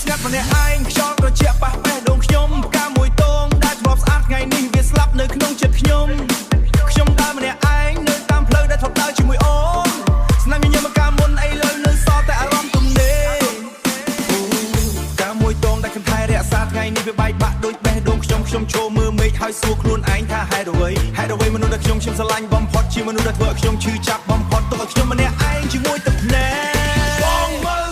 ស្ងាត់ម្នាក់ឯងខ្យល់ត្រជាក់ប៉ះបេះដូងខ្ញុំផ្កាមួយតងដែលធ្លាប់ស្អាតថ្ងៃនេះវាស្លាប់នៅក្នុងចិត្តខ្ញុំដើរម្នាក់ឯងនៅតាមផ្លូវដែលធ្លាប់ដើរជាមួយអូនស្នាមញញឹមកាលមុនអីលើនៅសល់តែអារម្មណ៍ទំនេរផ្កាមួយតងដែលខ្ញុំថែរក្សាថ្ងៃនេះវាបែកបាក់ដូចបេះដូងខ្ញុំឈរមើលមេឃហើយសួរខ្លួនឯងថាហេតុអ្វីមនុស្សដែលខ្ញុំស្រឡាញ់បំផុតជាមនុស្សដែលធ្វើឲ្យខ្ញុំឈឺចាប់បំផុតទុកឲ្យខ្ញុំម្នាក់ឯងជាមួយទឹកភ្នែកបងមើល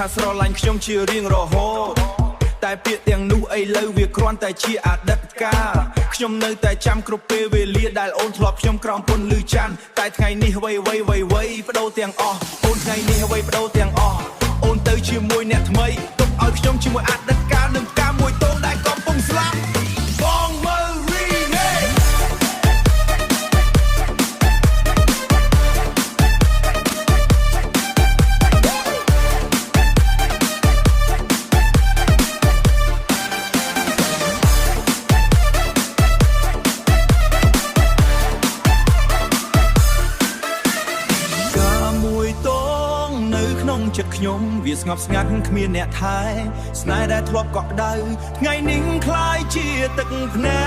ថាស្រឡាញ់ខ្ញុំជារៀងរហូតតែពាក្យទាំងនោះឥឡូវវាគ្រាន់តែជាអតីតកាលខ្ញុំនៅតែចាំគ្រប់ពេលវេលាដែលអូនធ្លាប់ខ្ញុំក្រោមពន្លឺច័ន្ទតែថ្ងៃនេះអ្វីបដូរទាំងអស់អូនថ្ងៃនេះអ្វីបដូរទាំងអស់អូនទៅជាមួយអ្នកថ្មីទុកឲ្យខ្ញុំជាមួយអតីតកាលនឹងផ្កាមួយតូនដែលកំពុងស្លាប់បងមើលរីមេចិត្តខ្ញុំវាស្ងប់ស្ងាត់គ្មានអ្នកថែស្នេហ៍ដែលធ្លាប់កក់ក្ដៅថ្ងៃនេះคล้ายជាទឹកភ្នែ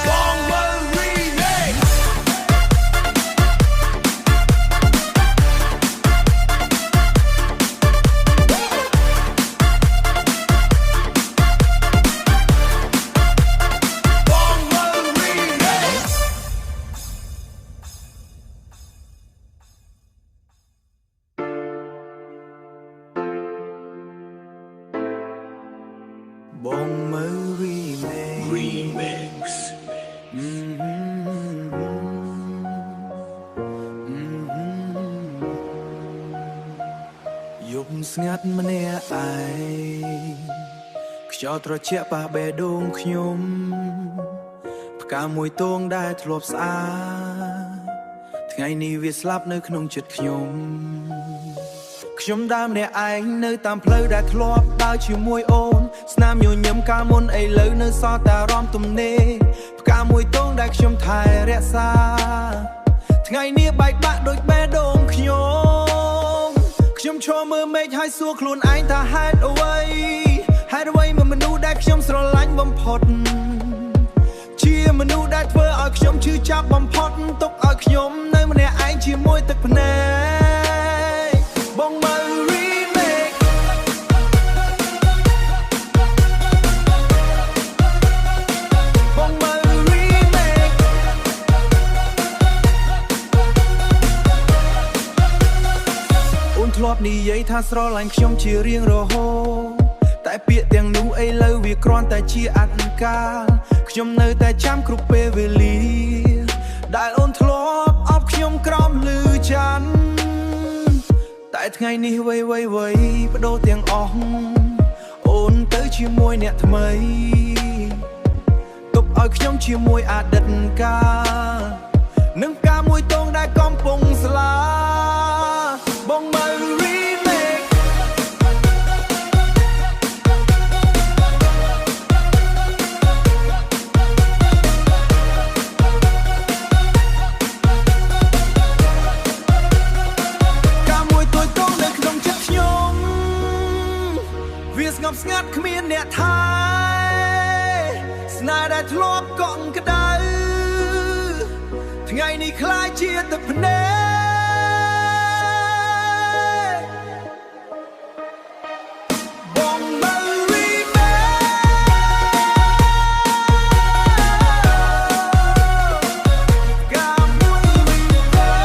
កបងមើលរីមេបងមើល remix យប់ស្ងាត់ម្នាក់ឯងខ្យល់ត្រជាក់ប៉ះបេះដូងខ្ញុំផ្កាមួយតងដែលធ្លាប់ស្អាតថ្ងៃនេះវាស្លាប់នៅក្នុងចិត្តខ្ញុំដើរម្នាក់ឯងនៅតាមផ្លូវដែលធ្លាប់ដើរជាមួយអូនស្នាមញញឹមកាលមុនឥឡូវនៅសល់តែអារម្មណ៍ទំនេរផ្កាមួយតងដែលខ្ញុំថែរក្សាថ្ងៃនេះបែកបាក់ដូចបេះដូងខ្ញុំឈរមើលមេឃហើយសួរខ្លួនឯងថាហេតុអ្វីមកមនុស្សដែលខ្ញុំស្រឡាញ់បំផុតជាមនុស្សដែលធ្វើឲ្យខ្ញុំឈឺចាប់បំផុតទុកឲ្យខ្ញុំនៅម្នាក់ឯងជាមួយទឹកភ្នែកបងមើល remake បងមើល remake អូនធ្លាប់និយាយថាស្រឡាញ់ខ្ញុំជារៀងរហូតតែពាក្យទាំងនោះឥឡូវវាគ្រាន់តែជាអតីតកាលខ្ញុំនៅតែចាំគ្រប់ពេលវេលាដែលអូនធ្លាប់អបខ្ញុំក្រោមលឺច័ន្ទតែថ្ងៃនេះអ្វីបដូរទាំងអស់អូនទៅជាមួយអ្នកថ្មីទុកឲ្យខ្ញុំជាមួយអតីតកាលនឹងផ្កាមួយតងដែលកំពុងស្លាប់បងមើល remake ស្ងប់ស្ងាត់គ្មានអ្នកថែស្នេហ៍ដែលធ្លាប់កក់ក្ដៅថ្ងៃនេះคล้ายជាទឹកភ្នែកបងមើល remake កាមួយ remake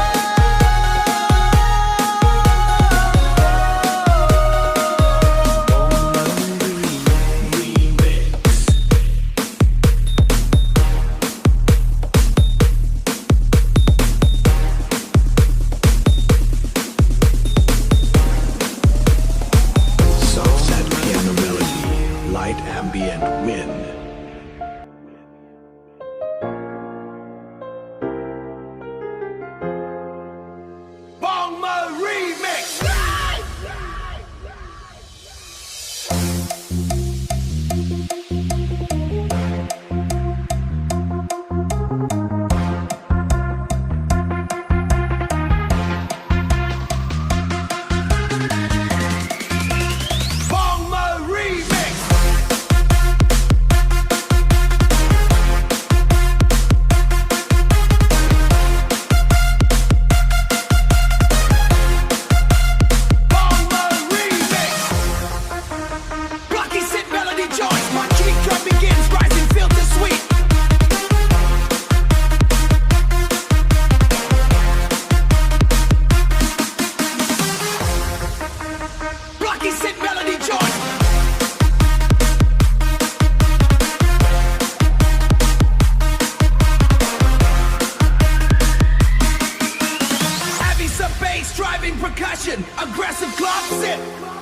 percussion aggressive club sit